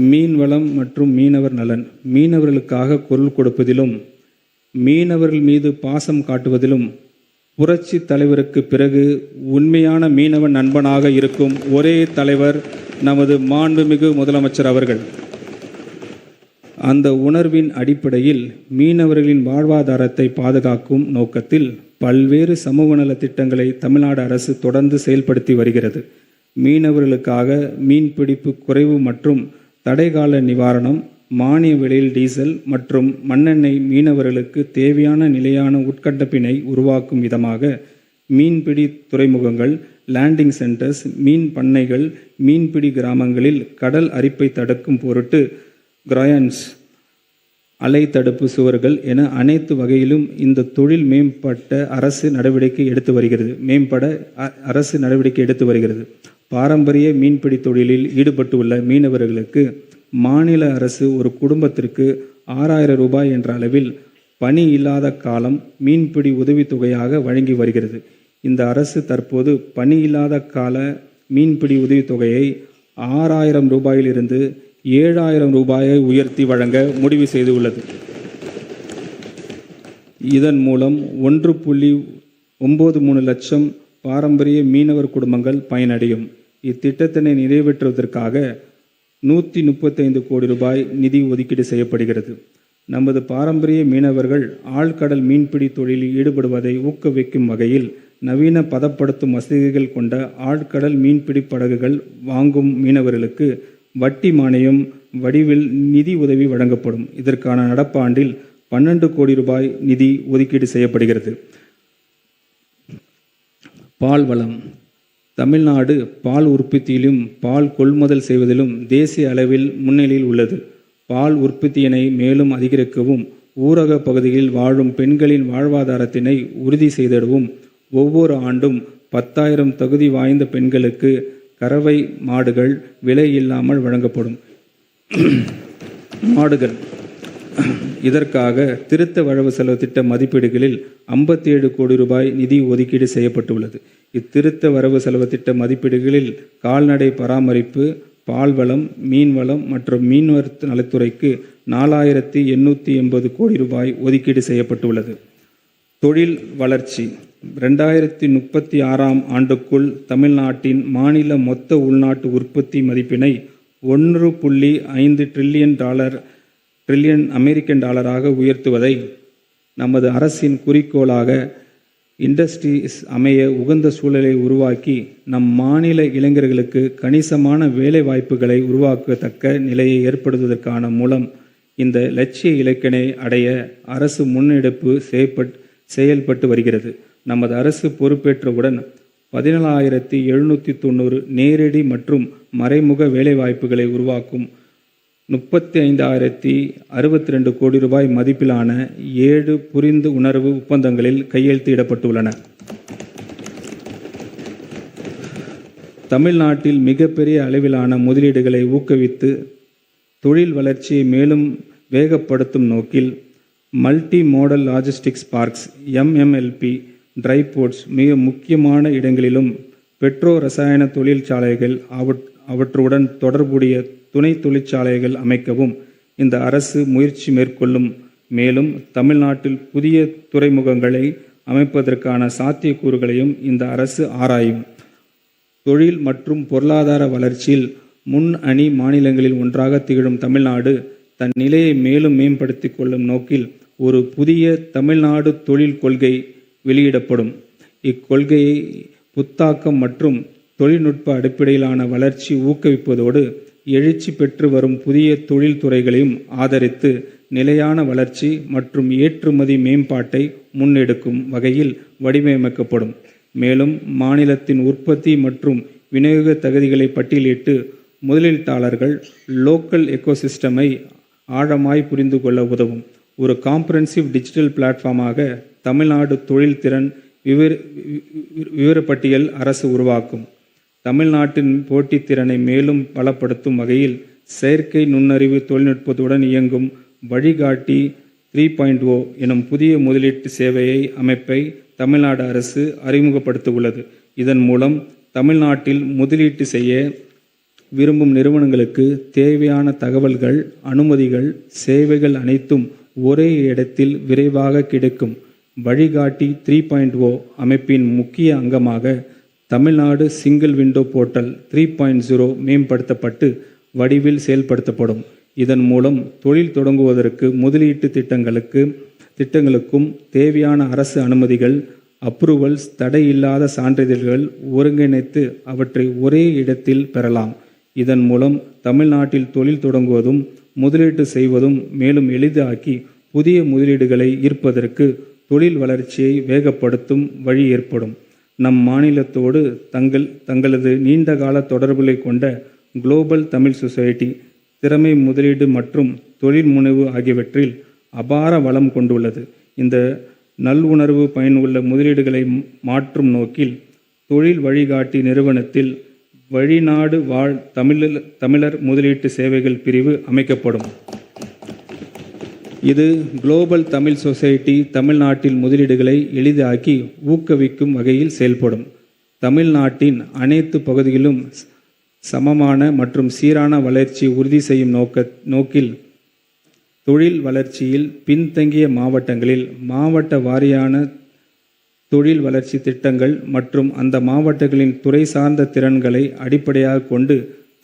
மீன்வளம் மற்றும் மீனவர் நலன். மீனவர்களுக்காக குரல் கொடுப்பதிலும் மீனவர்கள் மீது பாசம் காட்டுவதிலும் புரட்சி தலைவருக்கு பிறகு உண்மையான மீனவ நண்பனாக இருக்கும் ஒரே தலைவர் நமது மாண்புமிகு முதலமைச்சர் அவர்கள். அந்த உணர்வின் அடிப்படையில் மீனவர்களின் வாழ்வாதாரத்தை பாதுகாக்கும் நோக்கத்தில் பல்வேறு சமூக நல திட்டங்களை தமிழ்நாடு அரசு தொடர்ந்து செயல்படுத்தி வருகிறது. மீனவர்களுக்காக மீன்பிடிப்பு குறைவு மற்றும் தடைகால நிவாரணம், மானிய விலையில் டீசல் மற்றும் மண்ணெண்ணெய், மீனவர்களுக்கு தேவையான நிலையான உட்கட்டமைப்பினை உருவாக்கும் விதமாக மீன்பிடி துறைமுகங்கள், லேண்டிங் சென்டர்ஸ், மீன் பண்ணைகள், மீன்பிடி கிராமங்களில் கடல் அரிப்பை தடுக்கும் பொருட்டு கிராயன்ஸ், அலை தடுப்பு சுவர்கள் என அனைத்து வகையிலும் இந்த தொழில் மேம்பட அரசு நடவடிக்கை எடுத்து வருகிறது. பாரம்பரிய மீன்பிடி தொழிலில் ஈடுபட்டுள்ள மீனவர்களுக்கு மாநில அரசு ஒரு குடும்பத்திற்கு 6000 ரூபாய் என்ற அளவில் பணி இல்லாத காலம் மீன்பிடி உதவித்தொகையாக வழங்கி வருகிறது. இந்த அரசு தற்போது பணி இல்லாத கால மீன்பிடி உதவித்தொகையை 6000 ரூபாயிலிருந்து 7000 ரூபாயை உயர்த்தி வழங்க முடிவு செய்துள்ளது. இதன் மூலம் 1.93 லட்சம் பாரம்பரிய மீனவர் குடும்பங்கள் பயனடையும். இத்திட்டத்தினை நிறைவேற்றுவதற்காக 135 கோடி ரூபாய் நிதி ஒதுக்கீடு செய்யப்படுகிறது. நமது பாரம்பரிய மீனவர்கள் ஆழ்கடல் மீன்பிடி தொழிலில் ஈடுபடுவதை ஊக்குவிக்கும் வகையில் நவீன பதப்படுத்தும் வசதிகள் கொண்ட ஆழ்கடல் மீன்பிடி படகுகள் வாங்கும் மீனவர்களுக்கு வட்டி மானியம் வடிவில் நிதி உதவி வழங்கப்படும். இதற்கான நடப்பாண்டில் 12 கோடி ரூபாய் நிதி ஒதுக்கீடு செய்யப்படுகிறது. பால் வளம். தமிழ்நாடு பால் உற்பத்தியிலும் பால் கொள்முதல் செய்வதிலும் தேசிய அளவில் முன்னிலையில் உள்ளது. பால் உற்பத்தியினை மேலும் அதிகரிக்கவும், ஊரக பகுதியில் வாழும் பெண்களின் வாழ்வாதாரத்தினை உறுதி செய்திடவும் ஒவ்வொரு ஆண்டும் 10,000 தகுதி வாய்ந்த பெண்களுக்கு கறவை மாடுகள் விலை இல்லாமல் வழங்கப்படும். மாடுகள் இதற்காக திருத்த வரவு செலவு திட்ட மதிப்பீடுகளில் 57 கோடி ரூபாய் நிதி ஒதுக்கீடு செய்யப்பட்டுள்ளது. இத்திருத்த வரவு செலவு திட்ட மதிப்பீடுகளில் கால்நடை பராமரிப்பு, பால்வளம், மீன்வளம் மற்றும் மீன்வர் நலத்துறைக்கு 4880 கோடி ரூபாய் ஒதுக்கீடு செய்யப்பட்டுள்ளது. தொழில் வளர்ச்சி. 2036ஆம் ஆண்டுக்குள் தமிழ்நாட்டின் மாநில மொத்த உள்நாட்டு உற்பத்தி மதிப்பினை 1.5 ட்ரில்லியன் அமெரிக்கன் டாலராக உயர்த்துவதை நமது அரசின் குறிக்கோளாக இண்டஸ்ட்ரீஸ் அமைய உகந்த சூழலை உருவாக்கி நம் மாநில இளைஞர்களுக்கு கணிசமான வேலை வாய்ப்புகளை உருவாக்கத்தக்க நிலையை ஏற்படுத்துவதற்கான மூலம் இந்த இலட்சிய இலக்கினை அடைய அரசு முன்னெடுப்பு செயல்பட்டு வருகிறது. நமது அரசு பொறுப்பேற்றவுடன் 17,790 நேரடி மற்றும் மறைமுக வேலைவாய்ப்புகளை உருவாக்கும் 35,062 கோடி ரூபாய் மதிப்பிலான 7 புரிந்து உணர்வு ஒப்பந்தங்களில் கையெழுத்திடப்பட்டுள்ளன. தமிழ்நாட்டில் மிகப்பெரிய அளவிலான முதலீடுகளை ஊக்குவித்து தொழில் வளர்ச்சியை மேலும் வேகப்படுத்தும் நோக்கில் multi modal logistics parks MMLP dry ports மிக முக்கியமான இடங்களிலும் பெட்ரோ ரசாயன தொழிற்சாலைகள் அவற்றுடன் தொடர்புடைய துணை தொழிற்சாலைகள் அமைக்கவும் இந்த அரசு முயற்சி மேற்கொள்ளும். மேலும் தமிழ்நாட்டில் புதிய துறைமுகங்களை அமைப்பதற்கான சாத்தியக்கூறுகளையும் இந்த அரசு ஆராயும். தொழில் மற்றும் பொருளாதார வளர்ச்சியில் முன்னணி மாநிலங்களில் ஒன்றாக திகழும் தமிழ்நாடு தன் நிலையை மேலும் மேம்படுத்திக் கொள்ளும் நோக்கில் ஒரு புதிய தமிழ்நாடு தொழில் கொள்கை வெளியிடப்படும். இக்கொள்கையை புத்தாக்கம் மற்றும் தொழில்நுட்ப அடிப்படையிலான வளர்ச்சி ஊக்குவிப்பதோடு எழுச்சி பெற்று வரும் புதிய தொழில் துறைகளையும் ஆதரித்து நிலையான வளர்ச்சி மற்றும் ஏற்றுமதி மேம்பாட்டை முன்னெடுக்கும் வகையில் வடிவமைக்கப்படும். மேலும் மாநிலத்தின் உற்பத்தி மற்றும் விநியோக தகுதிகளை பட்டியலிட்டு முதலீட்டாளர்கள் லோக்கல் எக்கோசிஸ்டமை ஆழமாய் புரிந்து கொள்ள உதவும். ஒரு காம்ப்ரஹென்சிவ் டிஜிட்டல் பிளாட்ஃபார்மாக தமிழ்நாடு தொழில் திறன் விவரப்பட்டியல் அரசு உருவாக்கும். தமிழ்நாட்டின் போட்டித்திறனை மேலும் பலப்படுத்தும் வகையில் செயற்கை நுண்ணறிவு தொழில்நுட்பத்துடன் இயங்கும் வழிகாட்டி 3.0 எனும் புதிய முதலீட்டு சேவையை அமைப்பை தமிழ்நாடு அரசு அறிமுகப்படுத்த உள்ளது. இதன் மூலம் தமிழ்நாட்டில் முதலீட்டு செய்ய விரும்பும் நிறுவனங்களுக்கு தேவையான தகவல்கள், அனுமதிகள், சேவைகள் அனைத்தும் ஒரே இடத்தில் விரைவாக கிடைக்கும். வழிகாட்டி 3.0 அமைப்பின் முக்கிய அங்கமாக தமிழ்நாடு சிங்கிள் விண்டோ போர்ட்டல் 3.0 மேம்படுத்தப்பட்டு வடிவில் செயல்படுத்தப்படும். இதன் மூலம் தொழில் தொடங்குவதற்கு முதலீட்டு திட்டங்களுக்கும் தேவையான அரசு அனுமதிகள், அப்ரூவல்ஸ், தடையில்லாத சான்றிதழ்கள் ஒருங்கிணைத்து அவற்றை ஒரே இடத்தில் பெறலாம். இதன் மூலம் தமிழ்நாட்டில் தொழில் தொடங்குவதும் முதலீட்டு செய்வதும் மேலும் எளிதாக்கி புதிய முதலீடுகளை ஈர்ப்பதற்கு தொழில் வளர்ச்சியை வேகப்படுத்தும் வழி ஏற்படும். நம் மாநிலத்தோடு தங்களது நீண்டகால தொடர்புகளை கொண்ட குளோபல் தமிழ் சொசைட்டி திறமை, முதலீடு மற்றும் தொழில் முனைவு ஆகியவற்றில் அபார வளம் கொண்டுள்ளது. இந்த நல்லுணர்வு பயனுள்ள முதலீடுகளை மாற்றும் நோக்கில் தொழில் வழிகாட்டி நிறுவனத்தில் வெளிநாடு வாழ் தமிழர் முதலீட்டு சேவைகள் பிரிவு அமைக்கப்படும். இது குளோபல் தமிழ் சொசைட்டி தமிழ்நாட்டில் முதலீடுகளை எளிதாக்கி ஊக்குவிக்கும் வகையில் செயல்படும். தமிழ்நாட்டின் அனைத்து பகுதிகளிலும் சமமான மற்றும் சீரான வளர்ச்சி உறுதி செய்யும் நோக்கில் தொழில் வளர்ச்சியில் பின்தங்கிய மாவட்டங்களில் மாவட்ட வாரியான தொழில் வளர்ச்சி திட்டங்கள் மற்றும் அந்த மாவட்டங்களின் துறை சார்ந்த திறன்களை அடிப்படையாக கொண்டு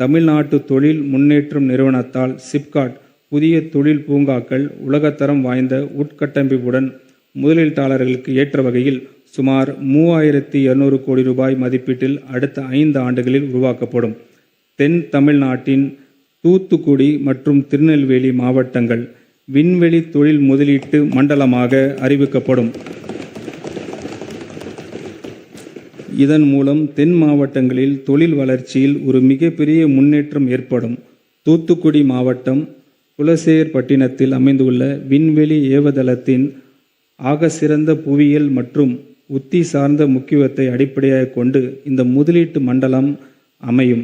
தமிழ்நாட்டு தொழில் முன்னேற்றம் நிறுவனத்தால் சிப்காட் புதிய தொழில் பூங்காக்கள் உலகத்தரம் வாய்ந்த உட்கட்டமைப்புடன் முதலீட்டாளர்களுக்கு ஏற்ற வகையில் சுமார் 3200 கோடி ரூபாய் மதிப்பீட்டில் அடுத்த 5 ஆண்டுகளில் உருவாக்கப்படும். தென் தமிழ்நாட்டின் தூத்துக்குடி மற்றும் திருநெல்வேலி மாவட்டங்கள் விண்வெளி தொழில் முதலீட்டு மண்டலமாக அறிவிக்கப்படும். இதன் மூலம் தென் மாவட்டங்களில் தொழில் வளர்ச்சியில் ஒரு மிகப்பெரிய முன்னேற்றம் ஏற்படும். தூத்துக்குடி மாவட்டம் குலசேகர்பட்டினத்தில் அமைந்துள்ள விண்வெளி ஏவுதளத்தின் ஆகச்சிறந்த புவியியல் மற்றும் உத்தி சார்ந்த முக்கியத்துவத்தை அடிப்படையாக கொண்டு இந்த முதலீட்டு மண்டலம் அமையும்.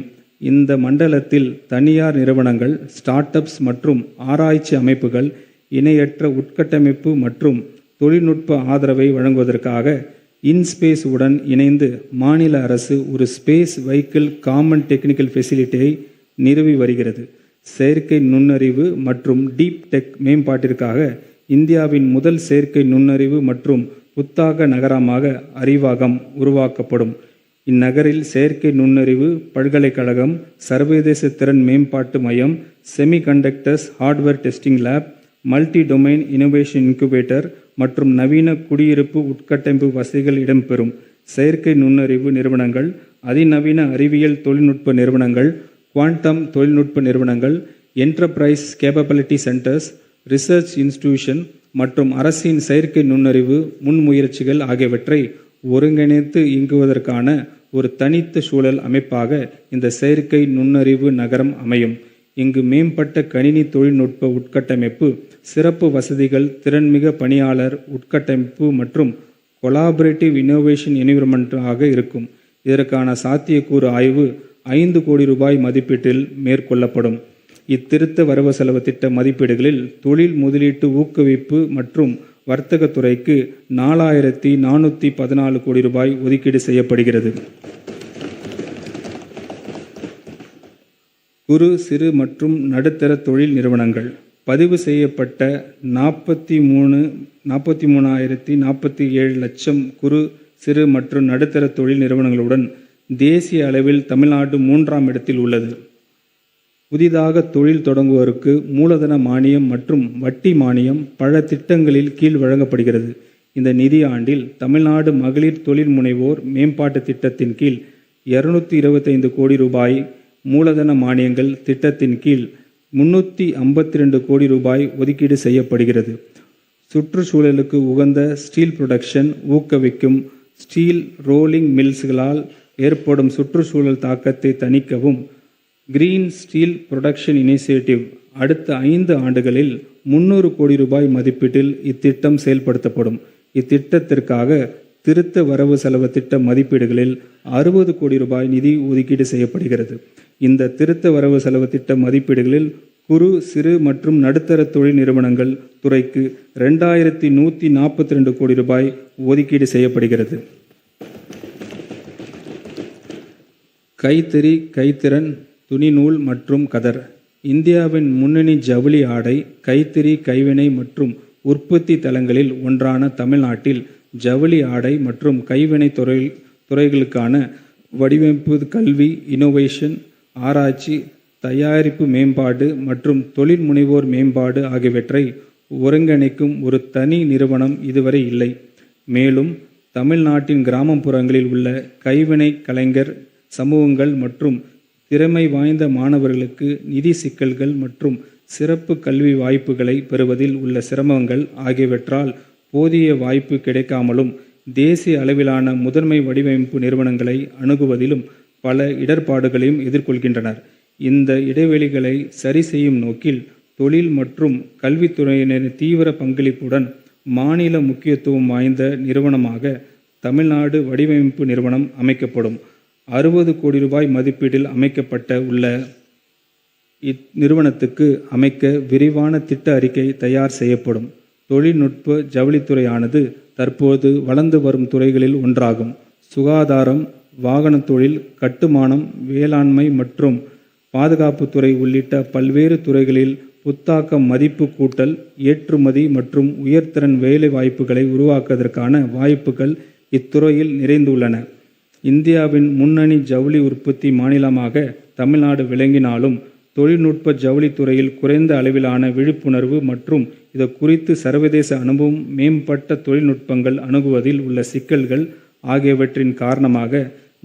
இந்த மண்டலத்தில் தனியார் நிறுவனங்கள், ஸ்டார்ட் அப்ஸ் மற்றும் ஆராய்ச்சி அமைப்புகள் இணையற்ற உட்கட்டமைப்பு மற்றும் தொழில்நுட்ப ஆதரவை வழங்குவதற்காக இன்ஸ்பேஸ் உடன் இணைந்து மாநில அரசு ஒரு ஸ்பேஸ் வெஹிக்கிள் காமன் டெக்னிக்கல் ஃபெசிலிட்டியை நிறுவி வருகிறது. செயற்கை நுண்ணறிவு மற்றும் டீப் டெக் மேம்பாட்டிற்காக இந்தியாவின் முதல் செயற்கை நுண்ணறிவு மற்றும் புத்தாக்க நகரமாக அறிவாகம் உருவாக்கப்படும். இந்நகரில் செயற்கை நுண்ணறிவு பல்கலைக்கழகம், சர்வதேச திறன் மேம்பாட்டு மையம், semiconductors hardware testing lab, multi domain innovation incubator மற்றும் நவீன குடியிருப்பு உட்கட்டமைப்பு வசதிகள் இடம்பெறும். செயற்கை நுண்ணறிவு நிறுவனங்கள், அதிநவீன அறிவியல் தொழில்நுட்ப நிறுவனங்கள், குவாண்டம் தொழில்நுட்ப நிறுவனங்கள், enterprise capability centres, research institution மற்றும் அரசின் செயற்கை நுண்ணறிவு முன்முயற்சிகள் ஆகியவற்றை ஒருங்கிணைத்து இயங்குவதற்கான ஒரு தனித்த சூழல் அமைப்பாக இந்த செயற்கை நுண்ணறிவு நகரம் அமையும். இங்கு மேம்பட்ட கணினி தொழில்நுட்ப உட்கட்டமைப்பு, சிறப்பு வசதிகள், திறன்மிக பணியாளர் உட்கட்டமைப்பு மற்றும் கொலாபரேட்டிவ் இன்னோவேஷன் என்விரான்மென்டாக இருக்கும். இதற்கான சாத்தியக்கூறு ஆய்வு 5 கோடி ரூபாய் மதிப்பீட்டில் மேற்கொள்ளப்படும். இத்திருத்த வரவு செலவு திட்ட மதிப்பீடுகளில் தொழில் முதலீட்டு ஊக்குவிப்பு மற்றும் வர்த்தகத்துறைக்கு 4414 கோடி ரூபாய் ஒதுக்கீடு செய்யப்படுகிறது. குறு, சிறு மற்றும் நடுத்தர தொழில் நிறுவனங்கள் பதிவு செய்யப்பட்ட 43,047 லட்சம் குறு, சிறு மற்றும் நடுத்தர தொழில் நிறுவனங்களுடன் தேசிய அளவில் தமிழ்நாடு 3ஆம் இடத்தில் உள்ளது. புதிதாக தொழில் தொடங்குவோருக்கு மூலதன மானியம் மற்றும் வட்டி மானியம் பல திட்டங்களில் கீழ் வழங்கப்படுகிறது. இந்த நிதி ஆண்டில் தமிழ்நாடு மகளிர் தொழில் முனைவோர் மேம்பாட்டு திட்டத்தின் கீழ் 225 கோடி ரூபாய், மூலதன மானியங்கள் திட்டத்தின் கீழ் 352 கோடி ரூபாய் ஒதுக்கீடு செய்யப்படுகிறது. சுற்றுச்சூழலுக்கு உகந்த ஸ்டீல் புரொடக்ஷன் ஊக்குவிக்கும் ஸ்டீல் ரோலிங் மில்ஸ்களால் ஏற்படும் சுற்றுச்சூழல் தாக்கத்தை தணிக்கவும் கிரீன் ஸ்டீல் புரொடக்ஷன் இனிஷியேட்டிவ் அடுத்த 5 ஆண்டுகளில் 300 கோடி ரூபாய் மதிப்பீட்டில் இத்திட்டம் செயல்படுத்தப்படும். இத்திட்டத்திற்காக திருத்த வரவு செலவு திட்ட மதிப்பீடுகளில் 60 கோடி ரூபாய் நிதி ஒதுக்கீடு செய்யப்படுகிறது. இந்த திருத்த வரவு செலவு திட்ட மதிப்பீடுகளில் குறு, சிறு மற்றும் நடுத்தர தொழில் நிறுவனங்கள் துறைக்கு 2142 கோடி ரூபாய் ஒதுக்கீடு செய்யப்படுகிறது. கைத்தறி, கைத்திறன் துணிநூல் மற்றும் கதர். இந்தியாவின் முன்னணி ஜவுளி ஆடை, கைத்தறி, கைவினை மற்றும் உற்பத்தி தலங்களில் ஒன்றான தமிழ்நாட்டில் ஜவுளி ஆடை மற்றும் கைவினை துறைகளுக்கான வடிவமைப்பு, கல்வி, இனோவேஷன், ஆராய்ச்சி, தயாரிப்பு மேம்பாடு மற்றும் தொழில் முனைவோர் மேம்பாடு ஆகியவற்றை ஒருங்கிணைக்கும் ஒரு தனி நிறுவனம் இதுவரை இல்லை. மேலும் தமிழ்நாட்டின் கிராமப்புறங்களில் உள்ள கைவினை கலைஞர் சமூகங்கள் மற்றும் திறமை வாய்ந்த மாணவர்களுக்கு நிதி சிக்கல்கள் மற்றும் சிறப்பு கல்வி வாய்ப்புகளை பெறுவதில் உள்ள சிரமங்கள் ஆகியவற்றால் போதிய வாய்ப்பு கிடைக்காமலும் தேசிய அளவிலான முதன்மை வடிவமைப்பு நிறுவனங்களை அணுகுவதிலும் பல இடர்பாடுகளையும் எதிர்கொள்கின்றனர். இந்த இடைவெளிகளை சரி செய்யும் நோக்கில் தொழில் மற்றும் கல்வித்துறையினரின் தீவிர பங்களிப்புடன் மாநில முக்கியத்துவம் வாய்ந்த நிறுவனமாக தமிழ்நாடு வடிவமைப்பு நிறுவனம் அமைக்கப்படும். 60 கோடி ரூபாய் மதிப்பீட்டில் அமைக்கப்பட்ட உள்ள இந்நிறுவனத்துக்கு அமைக்க விரிவான திட்ட அறிக்கை தயார் செய்யப்படும். தொழில்நுட்ப ஜவுளித்துறையானது தற்போது வளர்ந்து வரும் துறைகளில் ஒன்றாகும். சுகாதாரம், வாகன தொழில், கட்டுமானம், வேளாண்மை மற்றும் பாதுகாப்புத்துறை உள்ளிட்ட பல்வேறு துறைகளில் புத்தாக்க மதிப்பு கூட்டல், ஏற்றுமதி மற்றும் உயர்திறன் வேலை வாய்ப்புகளை உருவாக்குவதற்கான வாய்ப்புகள் இத்துறையில் நிறைந்துள்ளன. இந்தியாவின் முன்னணி ஜவுளி உற்பத்தி மாநிலமாக தமிழ்நாடு விளங்கினாலும் தொழில்நுட்ப ஜவுளித்துறையில் குறைந்த அளவிலான விழிப்புணர்வு மற்றும் இது குறித்து சர்வதேச அனுபவம், மேம்பட்ட தொழில்நுட்பங்கள் அணுகுவதில் உள்ள சிக்கல்கள் ஆகியவற்றின் காரணமாக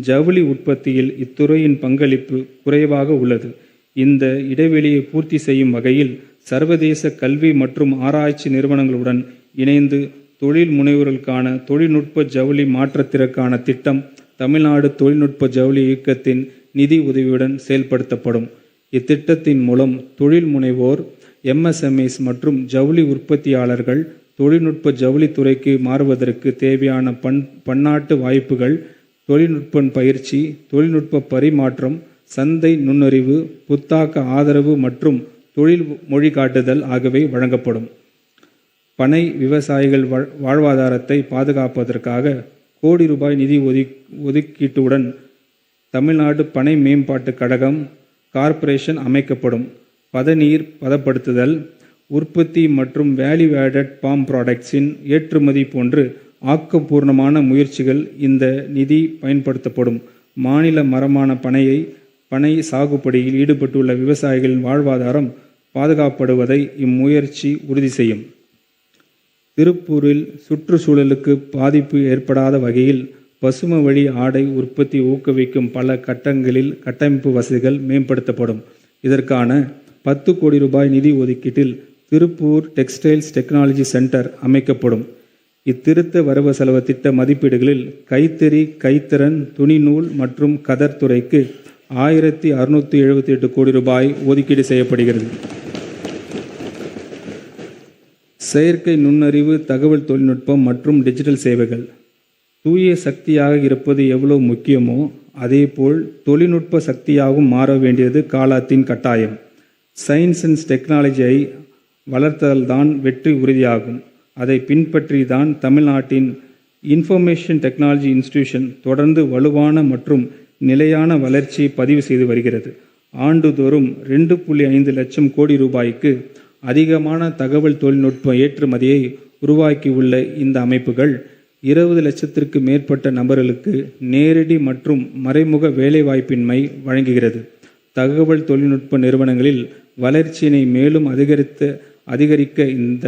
ஜவுளி உற்பத்தியில் இத்துறையின் பங்களிப்பு குறைவாக உள்ளது. இந்த இடைவெளியை பூர்த்தி செய்யும் வகையில் சர்வதேச கல்வி மற்றும் ஆராய்ச்சி நிறுவனங்களுடன் இணைந்து தொழில் முனைவோர்களுக்கான தொழில்நுட்ப ஜவுளி மாற்றத்திற்கான திட்டம் தமிழ்நாடு தொழில்நுட்ப ஜவுளி இயக்கத்தின் நிதி உதவியுடன் செயல்படுத்தப்படும். இத்திட்டத்தின் மூலம் தொழில் முனைவோர், MSMEs மற்றும் ஜவுளி உற்பத்தியாளர்கள் தொழில்நுட்ப ஜவுளித்துறைக்கு மாறுவதற்கு தேவையான பன்னாட்டு வாய்ப்புகள், தொழில்நுட்ப பயிற்சி, தொழில்நுட்ப பரிமாற்றம், சந்தை நுண்ணறிவு, புத்தாக்க ஆதரவு மற்றும் தொழில் மொழிகாட்டுதல் ஆகியவை வழங்கப்படும். பனை விவசாயிகள் வாழ்வாதாரத்தை பாதுகாப்பதற்காக கோடி ரூபாய் நிதி ஒதுக்கீட்டுடன் தமிழ்நாடு பனை மேம்பாட்டு கழகம் கார்ப்பரேஷன் அமைக்கப்படும். பதநீர் பதப்படுத்துதல், உற்பத்தி மற்றும் வேல்யூ ஆடட் பாம் ப்ராடக்ட்ஸின் ஏற்றுமதி போன்று ஆக்கப்பூர்ணமான முயற்சிகள் இந்த நிதி பயன்படுத்தப்படும். மாநில மரமான பனை சாகுபடியில் ஈடுபட்டுள்ள விவசாயிகளின் வாழ்வாதாரம் பாதுகாக்கப்படுவதை இம்முயற்சி உறுதி செய்யும். திருப்பூரில் சுற்றுச்சூழலுக்கு பாதிப்பு ஏற்படாத வகையில் பசுமை வழி ஆடை உற்பத்தி ஊக்குவிக்கும் பல கட்டங்களில் கட்டமைப்பு வசதிகள் மேம்படுத்தப்படும். இதற்கான 10 கோடி ரூபாய் நிதி ஒதுக்கீட்டில் திருப்பூர் டெக்ஸ்டைல்ஸ் டெக்னாலஜி சென்டர் அமைக்கப்படும். இத்திருத்த வரவு செலவு திட்ட மதிப்பீடுகளில் கைத்தறி, கைத்திறன், துணிநூல் மற்றும் கதர் துறைக்கு 1678 கோடி ரூபாய் ஒதுக்கீடு செய்யப்படுகிறது. செயற்கை நுண்ணறிவு, தகவல் தொழில்நுட்பம் மற்றும் டிஜிட்டல் சேவைகள். தூய சக்தியாக இருப்பது எவ்வளவு முக்கியமோ அதேபோல் தொழில்நுட்ப சக்தியாகவும் மாற வேண்டியது காலத்தின் கட்டாயம். சயின்ஸ் அண்ட் டெக்னாலஜியை வளர்த்தல்தான் வெற்றி உறுதியாகும். அதை பின்பற்றி தான் தமிழ்நாட்டின் இன்ஃபர்மேஷன் டெக்னாலஜி இன்ஸ்டிடியூஷன் தொடர்ந்து வலுவான மற்றும் நிலையான வளர்ச்சியை பதிவு செய்து வருகிறது. ஆண்டுதோறும் 2.5 லட்சம் கோடி ரூபாய்க்கு அதிகமான தகவல் தொழில்நுட்ப ஏற்றுமதியை உருவாக்கியுள்ள இந்த அமைப்புகள் 20 லட்சத்திற்கு மேற்பட்ட நபர்களுக்கு நேரடி மற்றும் மறைமுக வேலைவாய்ப்பின்மை வழங்குகிறது. தகவல் தொழில்நுட்ப நிறுவனங்களில் வளர்ச்சியினை மேலும் அதிகரிக்க இந்த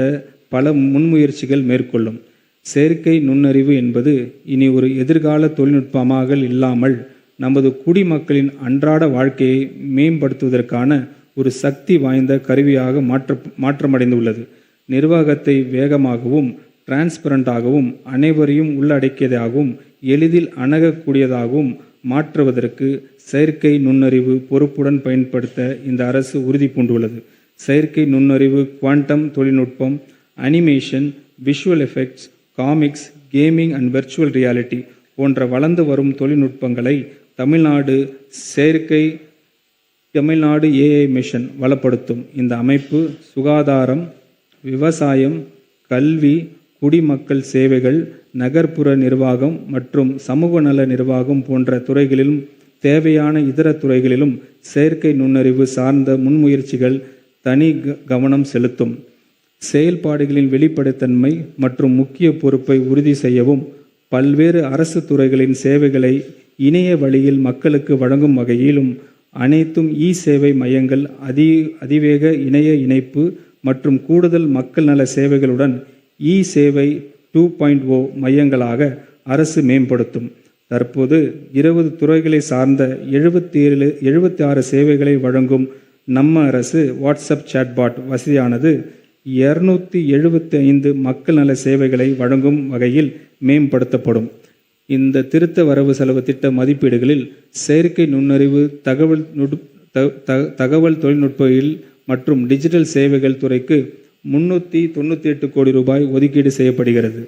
பல முன்முயற்சிகள் மேற்கொள்ளும். செயற்கை நுண்ணறிவு என்பது இனி ஒரு எதிர்கால தொழில்நுட்பமாக இல்லாமல் நமது குடிமக்களின் அன்றாட வாழ்க்கையை மேம்படுத்துவதற்கான ஒரு சக்தி வாய்ந்த கருவியாக மாற்றமடைந்துள்ளது. நிர்வாகத்தை வேகமாகவும் டிரான்ஸ்பரண்டாகவும் அனைவரையும் உள்ளடக்கியதாகவும் எளிதில் அணுகக்கூடியதாகவும் மாற்றுவதற்கு செயற்கை நுண்ணறிவு பொறுப்புடன் பயன்படுத்த இந்த அரசு உறுதி பூண்டுள்ளது. செயற்கை நுண்ணறிவு, குவாண்டம் தொழில்நுட்பம், animation, visual effects, comics, gaming and virtual reality போன்ற வளர்ந்து வரும் தொழில்நுட்பங்களை தமிழ்நாடு AI மிஷன் வளப்படுத்தும். இந்த அமைப்பு சுகாதாரம், விவசாயம், கல்வி, குடிமக்கள் சேவைகள், நகர்ப்புற நிர்வாகம் மற்றும் சமூக நல நிர்வாகம் போன்ற துறைகளிலும் தேவையான இதர துறைகளிலும் செயற்கை நுண்ணறிவு சார்ந்த முன்முயற்சிகள் தனி கவனம் செலுத்தும். செயல்பாடுகளின் வெளிப்படைத்தன்மை மற்றும் முக்கிய பொறுப்பை உறுதி செய்யவும் பல்வேறு அரசு துறைகளின் சேவைகளை இணைய வழியில் மக்களுக்கு வழங்கும் வகையிலும் அனைத்தும் சேவை மையங்கள் அதிவேக இணைய இணைப்பு மற்றும் கூடுதல் மக்கள் நல சேவைகளுடன் சேவை 2.0 மையங்களாக அரசு மேம்படுத்தும். தற்போது 20 துறைகளை சார்ந்த 76 சேவைகளை வழங்கும் நம்ம அரசு வாட்ஸ்அப் சாட்பாட் வசதியானது 275 மக்கள் நல சேவைகளை வழங்கும் வகையில் மேம்படுத்தப்படும். இந்த திருத்த வரவு செலவு திட்ட மதிப்பீடுகளில் செயற்கை நுண்ணறிவு, தகவல் தொழில்நுட்பவியல் மற்றும் டிஜிட்டல் சேவைகள் துறைக்கு 398 கோடி ரூபாய் ஒதுக்கீடு செய்யப்படுகிறது.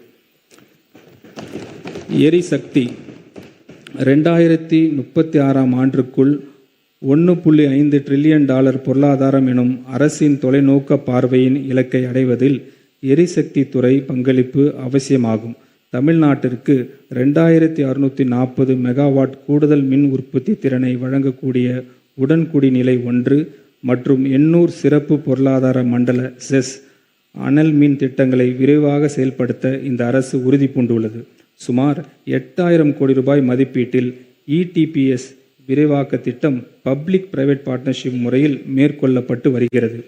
எரிசக்தி 2036ஆம் ஆண்டுக்குள் $1.5 டிரில்லியன் பொருளாதாரம் எனும் அரசின் தொலைநோக்க பார்வையின் இலக்கை அடைவதில் எரிசக்தி துறை பங்களிப்பு அவசியமாகும். தமிழ்நாட்டிற்கு 2640 மெகாவாட் கூடுதல் மின் உற்பத்தி திறனை வழங்கக்கூடிய உடன்குடி நிலை 1 மற்றும் 800 சிறப்பு பொருளாதார மண்டல செஸ் அனல் மின் திட்டங்களை விரைவாக செயல்படுத்த இந்த அரசு உறுதி பூண்டுள்ளது. சுமார் 8000 கோடி ரூபாய் மதிப்பீட்டில் ETPS விரைவாக்க திட்டம் பப்ளிக் பிரைவேட் பார்ட்னர்ஷிப் முறையில் மேற்கொள்ளப்பட்டு வருகிறது.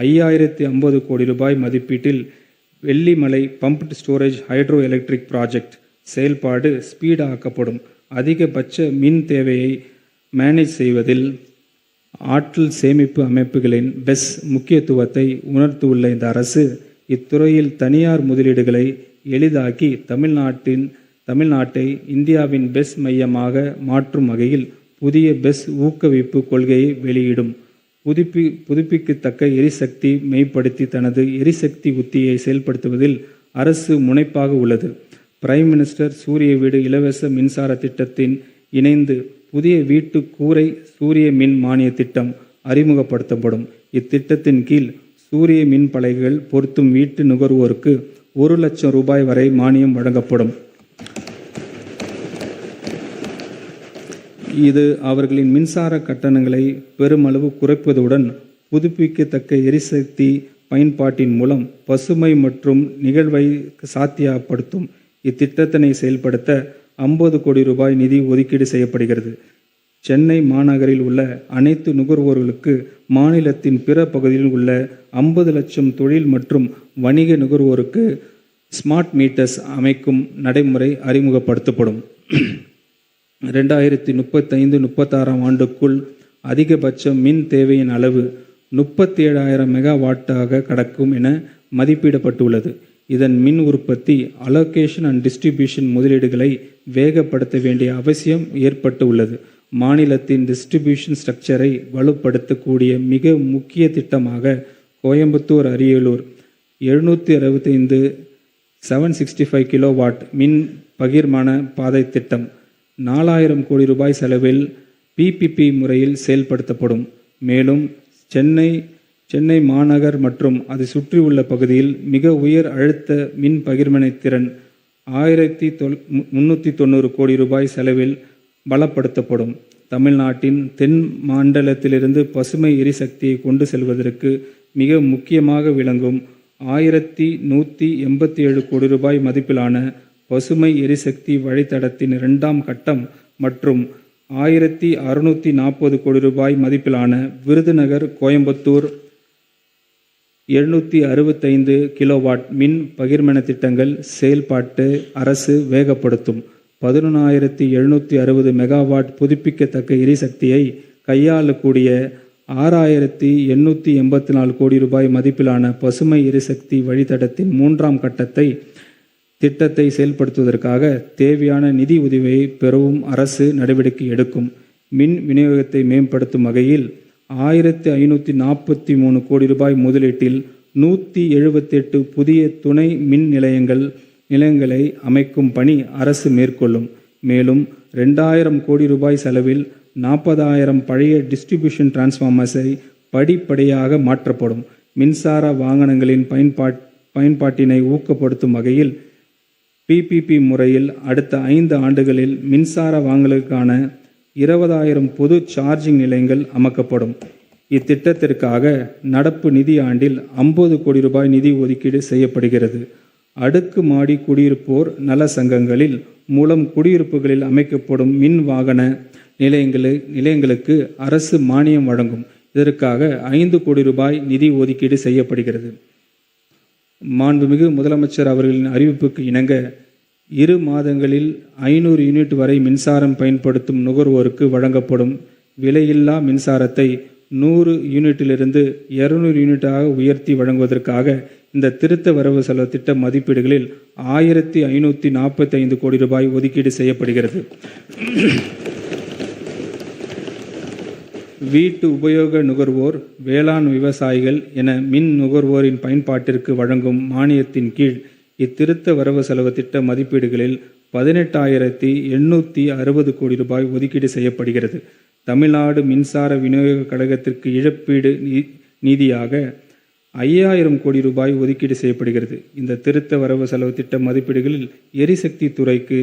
5050 கோடி ரூபாய் மதிப்பீட்டில் Vellimalai pumped storage hydro electric project செயல்பாடு ஸ்பீடாக்கப்படும். அதிகபட்ச மின் தேவையை மேனேஜ் செய்வதில் ஆற்றல் சேமிப்பு அமைப்புகளின் பெஸ் முக்கியத்துவத்தை உணர்த்தியுள்ள இந்த அரசு இத்துறையில் தனியார் முதலீடுகளை எளிதாக்கி தமிழ்நாட்டை இந்தியாவின் பெஸ் மையமாக மாற்றும் வகையில் புதிய பெஸ் ஊக்குவிப்பு கொள்கையை வெளியிடும். புதுப்பிக்கத்தக்க எரிசக்தி மேம்படுத்தி தனது எரிசக்தி உத்தியை செயல்படுத்துவதில் அரசு முனைப்பாக உள்ளது. பிரைம் மினிஸ்டர் சூரிய வீடு இலவச மின்சார திட்டத்தின் இணைந்து புதிய வீட்டு கூரை சூரிய மின் மானிய திட்டம் அறிமுகப்படுத்தப்படும். இத்திட்டத்தின் கீழ் சூரிய மின் பலகைகள் பொருத்தும் வீட்டு நுகர்வோருக்கு 1 லட்சம் ரூபாய் வரை மானியம் வழங்கப்படும். இது அவர்களின் மின்சார கட்டணங்களை பெருமளவு குறைப்பதுடன் புதுப்பிக்கத்தக்க எரிசக்தி பயன்பாட்டின் மூலம் பசுமை மற்றும் நிகழ்வை சாத்தியப்படுத்தும். இத்திட்டத்தினை செயல்படுத்த 50 கோடி ரூபாய் நிதி ஒதுக்கீடு செய்யப்படுகிறது. சென்னை மாநகரில் உள்ள அனைத்து நுகர்வோர்களுக்கு மாநிலத்தின் பிற பகுதியில் உள்ள 50 லட்சம் தொழில் மற்றும் வணிக நுகர்வோருக்கு ஸ்மார்ட் மீட்டர்ஸ் அமைக்கும் நடைமுறை அறிமுகப்படுத்தப்படும். 2035-36ஆம் ஆண்டுக்குள் அதிகபட்ச மின் தேவையின் அளவு 37,000 மெகாவாட்டாக கடக்கும் என மதிப்பிடப்பட்டுள்ளது. இதன் மின் உற்பத்தி, அலோகேஷன் அண்ட் டிஸ்ட்ரிபியூஷன் முதலீடுகளை வேகப்படுத்த வேண்டிய அவசியம் ஏற்பட்டு உள்ளது. மாநிலத்தின் டிஸ்ட்ரிபியூஷன் ஸ்ட்ரக்சரை வலுப்படுத்தக்கூடிய மிக முக்கிய திட்டமாக கோயம்புத்தூர் அரியலூர் 765 765 கிலோவாட் மின் பகிர்மான பாதை திட்டம் 4000 கோடி ரூபாய் செலவில் PPP முறையில் செயல்படுத்தப்படும். மேலும் சென்னை மாநகர் மற்றும் அதை சுற்றியுள்ள பகுதியில் மிக உயர் அழுத்த மின் பகிர்மனை திறன் 1390 கோடி ரூபாய் செலவில் பலப்படுத்தப்படும். தமிழ்நாட்டின் தென் மண்டலத்திலிருந்து பசுமை எரிசக்தியை கொண்டு செல்வதற்கு மிக முக்கியமாக விளங்கும் 1187 கோடி ரூபாய் மதிப்பிலான பசுமை எரிசக்தி வழித்தடத்தின் 2ஆம் கட்டம் மற்றும் 1640 கோடி ரூபாய் மதிப்பிலான விருதுநகர் கோயம்புத்தூர் 765 கிலோவாட் மின் பகிர்மன திட்டங்கள் செயல்பாட்டு அரசு வேகப்படுத்தும். 11,760 மெகாவாட் புதுப்பிக்கத்தக்க எரிசக்தியை கையாளக்கூடிய 6,884 கோடி ரூபாய் மதிப்பிலான பசுமை எரிசக்தி வழித்தடத்தின் 3ஆம் திட்டத்தை செயல்படுத்துவதற்காக தேவையான நிதி உதவியை பெறவும் அரசு நடவடிக்கை எடுக்கும். மின் விநியோகத்தை மேம்படுத்தும் வகையில் 1543 கோடி ரூபாய் முதலீட்டில் 178 புதிய துணை மின் நிலையங்களை அமைக்கும் பணி அரசு மேற்கொள்ளும். மேலும் 2000 கோடி ரூபாய் செலவில் 40,000 பழைய டிஸ்ட்ரிபியூஷன் டிரான்ஸ்ஃபார்மர்ஸை படிப்படியாக மாற்றப்படும். மின்சார வாகனங்களின் பயன்பாட்டினை ஊக்கப்படுத்தும் வகையில் PPP முறையில் அடுத்த 5 ஆண்டுகளில் மின்சார வாகனங்களுக்கான 20,000 பொது சார்ஜிங் நிலையங்கள் அமைக்கப்படும். இத்திட்டத்திற்காக நடப்பு நிதி ஆண்டில் 50 கோடி ரூபாய் நிதி ஒதுக்கீடு செய்யப்படுகிறது. அடுக்கு மாடி குடியிருப்போர் நல சங்கங்களில் மூலம் குடியிருப்புகளில் அமைக்கப்படும் மின் வாகன நிலையங்களுக்கு அரசு மானியம் வழங்கும். இதற்காக 5 கோடி ரூபாய் நிதி ஒதுக்கீடு செய்யப்படுகிறது. மாண்புமிகு முதலமைச்சர் அவர்களின் அறிவிப்புக்கு இணங்க 2 மாதங்களில் 500 யூனிட் வரை மின்சாரம் பயன்படுத்தும் நுகர்வோருக்கு வழங்கப்படும் விலையில்லா மின்சாரத்தை 100 யூனிட்டிலிருந்து 200 யூனிட்டாக உயர்த்தி வழங்குவதற்காக இந்த திருத்த வரவு செலவு திட்ட மதிப்பீடுகளில் 1545 கோடி ரூபாய் ஒதுக்கீடு செய்யப்படுகிறது. வீட்டு உபயோக நுகர்வோர், வேளாண் விவசாயிகள் என மின் நுகர்வோரின் பயன்பாட்டிற்கு வழங்கும் மானியத்தின் கீழ் இத்திருத்த வரவு செலவு திட்ட மதிப்பீடுகளில் 18,860 கோடி ரூபாய் ஒதுக்கீடு செய்யப்படுகிறது. தமிழ்நாடு மின்சார விநியோக கழகத்திற்கு இழப்பீடு நிதியாக 5,000 கோடி ரூபாய் ஒதுக்கீடு செய்யப்படுகிறது. இந்த திருத்த வரவு செலவு திட்ட மதிப்பீடுகளில் எரிசக்தி துறைக்கு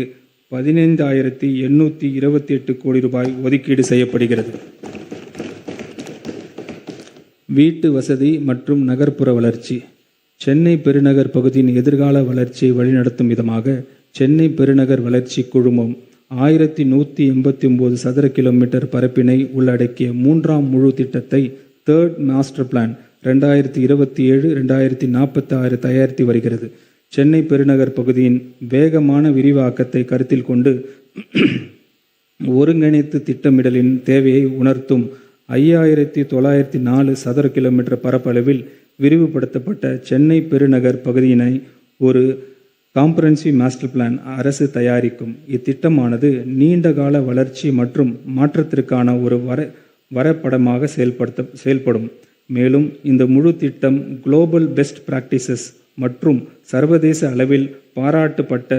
15,828 கோடி ரூபாய் ஒதுக்கீடு செய்யப்படுகிறது. வீட்டு வசதி மற்றும் நகர்ப்புற வளர்ச்சி. சென்னை பெருநகர் பகுதியின் எதிர்கால வளர்ச்சியை வழிநடத்தும் விதமாக சென்னை பெருநகர் வளர்ச்சி குழுமம் 1189 சதுர கிலோமீட்டர் பரப்பினை உள்ளடக்கிய 3ஆம் முழு திட்டத்தை தேர்ட் மாஸ்டர் பிளான் 2027-2046 தயாரித்து வருகிறது. சென்னை பெருநகர் பகுதியின் வேகமான விரிவாக்கத்தை கருத்தில் கொண்டு ஒருங்கிணைத்து திட்டமிடலின் தேவையை உணர்த்தும் 5,904 சதுர கிலோமீட்டர் பரப்பளவில் விரிவுபடுத்தப்பட்ட சென்னை பெருநகர் பகுதியினை ஒரு காம்ப்ரஹென்சிவ் மாஸ்டர் பிளான் அரசு தயாரிக்கும். இத்திட்டமானது நீண்டகால வளர்ச்சி மற்றும் மாற்றத்திற்கான ஒரு வரைபடமாக செயல்படும். மேலும் இந்த முழு திட்டம் குளோபல் பெஸ்ட் பிராக்டிசஸ் மற்றும் சர்வதேச அளவில் பாராட்டப்பட்ட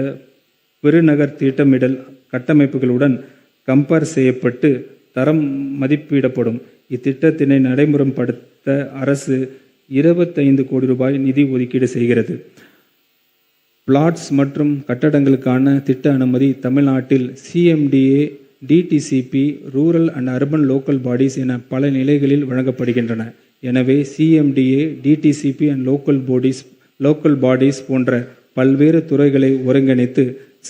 பெருநகர் திட்டமிடல் கட்டமைப்புகளுடன் கம்பேர் செய்யப்பட்டு தரம் மதிப்பிடப்படும். இத்திட்டத்தினை நடைமுறைப்படுத்த அரசு 25 கோடி ரூபாய் நிதி ஒதுக்கீடு செய்கிறது. பிளாட்ஸ் மற்றும் கட்டடங்களுக்கான திட்ட அனுமதி தமிழ்நாட்டில் CMDA, DTCP, rural and urban local bodies என பல நிலைகளில் வழங்கப்படுகின்றன. எனவே CMDA, DTCP and local bodies போன்ற பல்வேறு துறைகளை ஒருங்கிணைத்து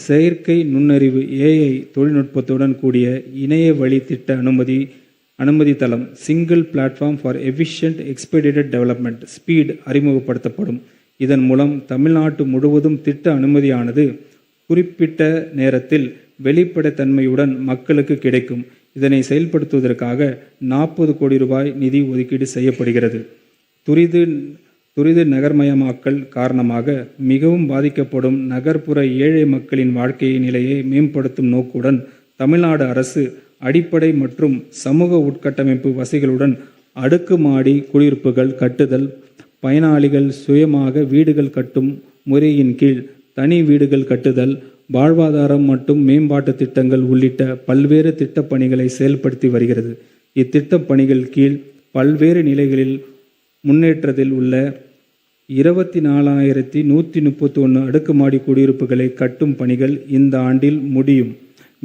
செயற்கை நுண்ணறிவு AI தொழில்நுட்பத்துடன் கூடிய இணைய வழி திட்ட அனுமதி தளம் single platform for efficient expedited development speed அறிமுகப்படுத்தப்படும். இதன் மூலம் தமிழ்நாட்டு முழுவதும் திட்ட அனுமதியானது குறிப்பிட்ட நேரத்தில் வெளிப்படைத்தன்மையுடன் மக்களுக்கு கிடைக்கும். இதனை செயல்படுத்துவதற்காக 40 கோடி ரூபாய் நிதி ஒதுக்கீடு செய்யப்படுகிறது. துரித நகர்மயமாக்கல் காரணமாக மிகவும் பாதிக்கப்படும் நகர்ப்புற ஏழை மக்களின் வாழ்க்கை நிலையை மேம்படுத்தும் நோக்குடன் தமிழ்நாடு அரசு அடிப்படை மற்றும் சமூக உட்கட்டமைப்பு வசதிகளுடன் அடுக்குமாடி குடியிருப்புகள் கட்டுதல், பயனாளிகள் சுயமாக வீடுகள் கட்டும் முறையின் கீழ் தனி வீடுகள் கட்டுதல், வாழ்வாதாரம் மற்றும் மேம்பாட்டு திட்டங்கள் உள்ளிட்ட பல்வேறு திட்டப் பணிகளை செயல்படுத்தி வருகிறது. இத்திட்டப் பணிகள் கீழ் பல்வேறு நிலைகளில் முன்னேற்றத்தில் உள்ள 24,131 அடுக்குமாடி குடியிருப்புகளை கட்டும் பணிகள் இந்த ஆண்டில் முடியும்.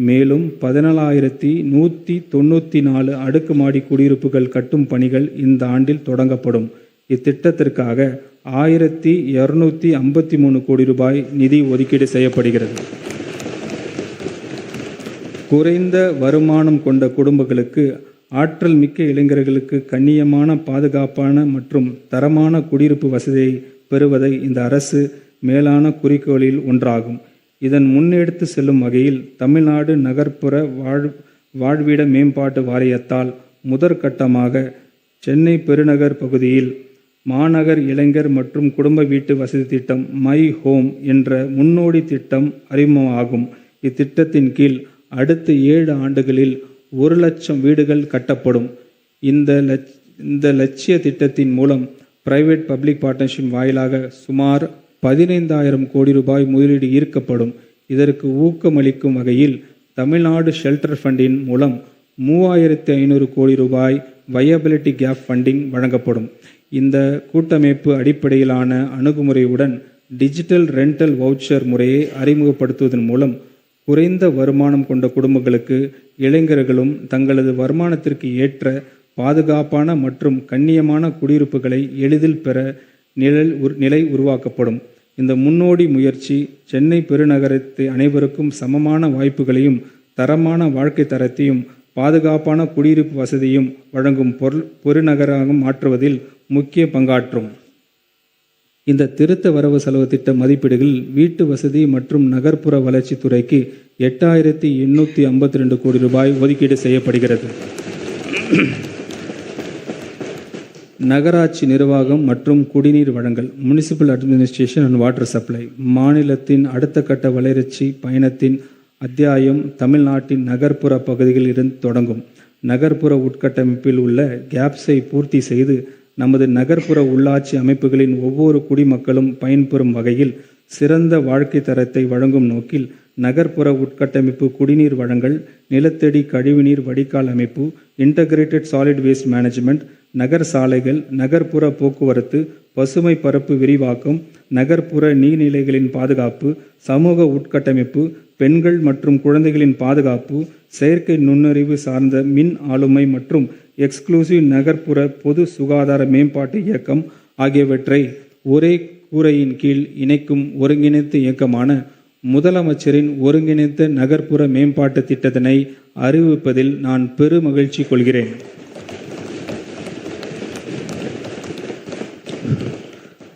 மேலும் 14,194 அடுக்குமாடி குடியிருப்புகள் கட்டும் பணிகள் இந்த ஆண்டில் தொடங்கப்படும். இத்திட்டத்திற்காக 1,253 கோடி ரூபாய் நிதி ஒதுக்கீடு செய்யப்படுகிறது. குறைந்த வருமானம் கொண்ட குடும்பங்களுக்கு ஆற்றல் மிக்க இளைஞர்களுக்கு கண்ணியமான, பாதுகாப்பான மற்றும் தரமான குடியிருப்பு வசதியை பெறுவதை இந்த அரசு மேலான குறிக்கோளில் ஒன்றாகும். இதன் முன்னெடுத்து செல்லும் வகையில் தமிழ்நாடு நகர்ப்புற வாழ்விட மேம்பாட்டு வாரியத்தால் முதற்கட்டமாக சென்னை பெருநகர் பகுதியில் மாநகர் இளைஞர் மற்றும் குடும்ப வீட்டு வசதி திட்டம் மை ஹோம் என்ற முன்னோடி திட்டம் அறிமுகமாகும். இத்திட்டத்தின் கீழ் அடுத்த 7 ஆண்டுகளில் 1,00,000 வீடுகள் கட்டப்படும். இந்த லட்சிய திட்டத்தின் மூலம் பிரைவேட் பப்ளிக் பார்ட்னர்ஷிப் வாயிலாக சுமார் 15,000 கோடி ரூபாய் முதலீடு ஈர்க்கப்படும். இதற்கு ஊக்கமளிக்கும் வகையில் தமிழ்நாடு ஷெல்டர் ஃபண்டின் மூலம் 3,500 கோடி ரூபாய் வயபிலிட்டி கேப் ஃபண்டிங் வழங்கப்படும். இந்த கூட்டமைப்பு அடிப்படையிலான அணுகுமுறையுடன் டிஜிட்டல் ரெண்டல் வவுச்சர் முறையை அறிமுகப்படுத்துவதன் மூலம் குறைந்த வருமானம் கொண்ட குடும்பங்களுக்கு இளைஞர்களும் தங்களது வருமானத்திற்கு ஏற்ற பாதுகாப்பான மற்றும் கண்ணியமான குடியிருப்புகளை எளிதில் பெற நிலை உருவாக்கப்படும். இந்த முன்னோடி முயற்சி சென்னை பெருநகரத்தை அனைவருக்கும் சமமான வாய்ப்புகளையும் தரமான வாழ்க்கை தரத்தையும் பாதுகாப்பான குடியிருப்பு வசதியும் வழங்கும் பெருநகராக மாற்றுவதில் முக்கிய பங்காற்றும். இந்த திருத்த வரவு செலவு திட்ட மதிப்பீடுகள் வீட்டு வசதி மற்றும் நகர்ப்புற வளர்ச்சி துறைக்கு 8,852 கோடி ரூபாய் ஒதுக்கீடு செய்யப்படுகிறது. நகராட்சி நிர்வாகம் மற்றும் குடிநீர் வழங்கல் municipal administration and water supply மாநிலத்தின் அடுத்த கட்ட வளர்ச்சி பயணத்தின் அத்தியாயம் தமிழ்நாட்டின் நகர்ப்புற பகுதிகளில் இருந்து தொடங்கும். நகர்ப்புற உட்கட்டமைப்பில் உள்ள கேப்ஸை பூர்த்தி செய்து நமது நகர்ப்புற உள்ளாட்சி அமைப்புகளின் ஒவ்வொரு குடிமக்களும் பயன்பெறும் வகையில் சிறந்த வாழ்க்கை தரத்தை வழங்கும் நோக்கில் நகர்ப்புற உட்கட்டமைப்பு குடிநீர் வழங்கல், நிலத்தடி கழிவுநீர் வடிகால் அமைப்பு, இன்டகிரேட்டட் சாலிட் வேஸ்ட் மேனேஜ்மெண்ட், நகர் சாலைகள், நகர்ப்புற போக்குவரத்து, பசுமை பரப்பு விரிவாக்கம், நகர்ப்புற நீர்நிலைகளின் பாதுகாப்பு, சமூக உட்கட்டமைப்பு, பெண்கள் மற்றும் குழந்தைகளின் பாதுகாப்பு, செயற்கை நுண்ணறிவு சார்ந்த மின் ஆளுமை மற்றும் எக்ஸ்க்ளூசிவ் நகர்ப்புற பொது சுகாதார மேம்பாட்டு இயக்கம் ஆகியவற்றை ஒரே கூரையின் கீழ் இணைக்கும் ஒருங்கிணைந்த இயக்கமான முதலமைச்சரின் ஒருங்கிணைந்த நகர்ப்புற மேம்பாட்டு திட்டத்தினை அறிவிப்பதில் நான் பெருமகிழ்ச்சி கொள்கிறேன்.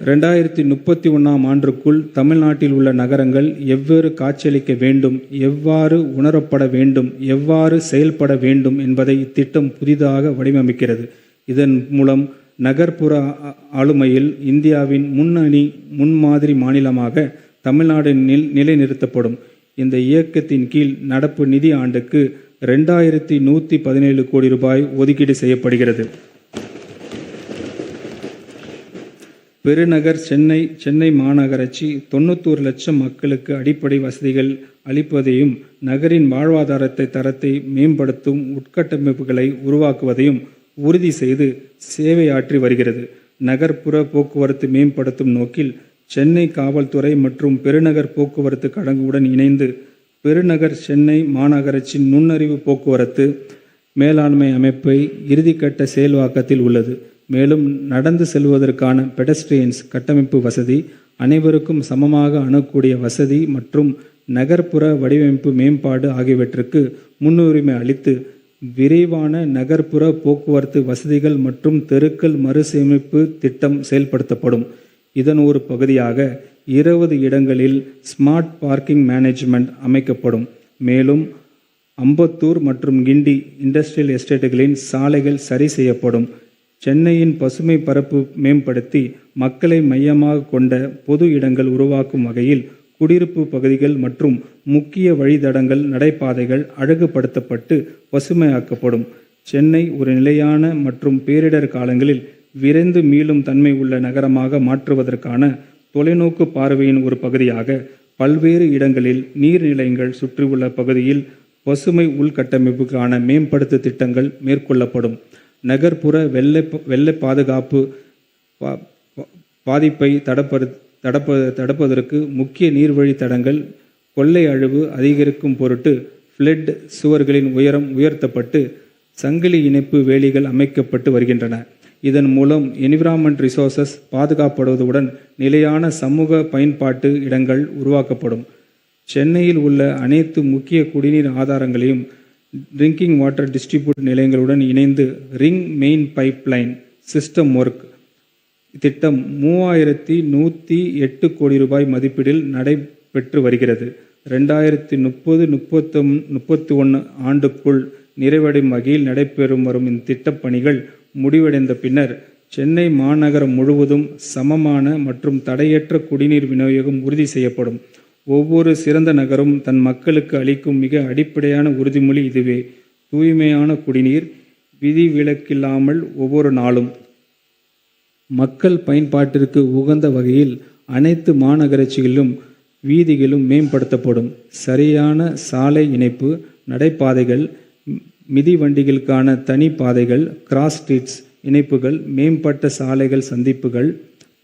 2031ஆம் ஆண்டுக்குள் தமிழ்நாட்டில் உள்ள நகரங்கள் எவ்வாறு காட்சியளிக்க வேண்டும், எவ்வாறு உணரப்பட வேண்டும், எவ்வாறு செயல்பட வேண்டும் என்பதை இத்திட்டம் புதிதாக வடிவமைக்கிறது. இதன் மூலம் நகர்ப்புற ஆளுமையில் இந்தியாவின் முன்மாதிரி மாநிலமாக தமிழ்நாடு நிலைநிறுத்தப்படும். இந்த இயக்கத்தின் கீழ் நடப்பு நிதி ஆண்டுக்கு 2117 கோடி ரூபாய் ஒதுக்கீடு செய்யப்படுகிறது. பெருநகர் சென்னை மாநகராட்சி 91 லட்சம் மக்களுக்கு அடிப்படை வசதிகள் அளிப்பதையும் நகரின் வாழ்வாதார தரத்தை மேம்படுத்தும் உட்கட்டமைப்புகளை உருவாக்குவதையும் உறுதி செய்து சேவையாற்றி வருகிறது. நகர்ப்புற போக்குவரத்து மேம்படுத்தும் நோக்கில் சென்னை காவல்துறை மற்றும் பெருநகர் போக்குவரத்து கழகங்களுடன் இணைந்து பெருநகர் சென்னை மாநகராட்சி நுண்ணறிவு போக்குவரத்து மேலாண்மை அமைப்பை இறுதிக்கட்ட செயல்வாக்கத்தில் உள்ளது. மேலும் நடந்து செல்வதற்கான பெடஸ்ட்ரியன்ஸ் கட்டமைப்பு வசதி, அனைவருக்கும் சமமாக அணுகக்கூடிய வசதி மற்றும் நகர்ப்புற வடிவமைப்பு மேம்பாடு ஆகியவற்றுக்கு முன்னுரிமை அளித்து விரைவான நகர்ப்புற போக்குவரத்து வசதிகள் மற்றும் தெருக்கள் மறுசீரமைப்பு திட்டம் செயல்படுத்தப்படும். இதன் ஒரு பகுதியாக 20 இடங்களில் ஸ்மார்ட் பார்க்கிங் மேனேஜ்மெண்ட் அமைக்கப்படும். மேலும் அம்பத்தூர் மற்றும் கிண்டி இண்டஸ்ட்ரியல் எஸ்டேட்டுகளின் சாலைகள் சரி செய்யப்படும். சென்னையின் பசுமை பரப்பு மேம்படுத்தி மக்களை மையமாக கொண்ட பொது இடங்கள் உருவாக்கும் வகையில் குடியிருப்பு பகுதிகள் மற்றும் முக்கிய வழித்தடங்கள், நடைபாதைகள் அழகுபடுத்தப்பட்டு பசுமையாக்கப்படும். சென்னை ஒரு நிலையான மற்றும் பேரிடர் காலங்களில் விரைந்து மீளும் தன்மை உள்ள நகரமாக மாற்றுவதற்கான தொலைநோக்கு பார்வையின் ஒரு பகுதியாக பல்வேறு இடங்களில் நீர்நிலைகள் சுற்றியுள்ள பகுதியில் பசுமை உள்கட்டமைப்புக்கான மேம்படுத்த திட்டங்கள் மேற்கொள்ளப்படும். நகர்ப்புற வெள்ள பாதுகாப்பு பாதிப்பை தடுப்பதற்கு முக்கிய நீர்வழி தடங்கள் கொள்ளை அழிவு அதிகரிக்கும் பொருட்டு ஃப்ளட் சுவர்களின் உயரம் உயர்த்தப்பட்டு சங்கிலி இணைப்பு வேலிகள் அமைக்கப்பட்டு வருகின்றன. இதன் மூலம் என்விரான்மெண்ட் ரிசோர்சஸ் பாதுகாப்படுவதுடன் நிலையான சமூக பயன்பாட்டு இடங்கள் உருவாக்கப்படும். சென்னையில் உள்ள அனைத்து முக்கிய குடிநீர் ஆதாரங்களையும் ட்ரிங்கிங் வாட்டர் டிஸ்ட்ரிபியூட் நிலையங்களுடன் இணைந்து ring main pipeline system work திட்டம் 3108 கோடி ரூபாய் மதிப்பீட்டில் நடைபெற்று வருகிறது. 2030-31 ஆண்டுக்குள் நிறைவடையும் வகையில் நடைபெறும் வரும் இந்த திட்டப்பணிகள் முடிவடைந்த பின்னர் சென்னை மாநகரம் முழுவதும் சமமான மற்றும் தடையற்ற குடிநீர் விநியோகம் உறுதி செய்யப்படும். ஒவ்வொரு சிறந்த நகரும் தன் மக்களுக்கு அளிக்கும் மிக அடிப்படையான உறுதிமொழி இதுவே: தூய்மையான குடிநீர், விதிவிலக்கில்லாமல் ஒவ்வொரு நாளும். மக்கள் பயன்பாட்டிற்கு உகந்த வகையில் அனைத்து மாநகராட்சிகளிலும் வீதிகளும் மேம்படுத்தப்படும். சரியான சாலை இணைப்பு, நடைபாதைகள், மிதிவண்டிகளுக்கான தனி பாதைகள், கிராஸ் ஸ்ட்ரீட்ஸ் இணைப்புகள், மேம்பட்ட சாலைகள், சந்திப்புகள்,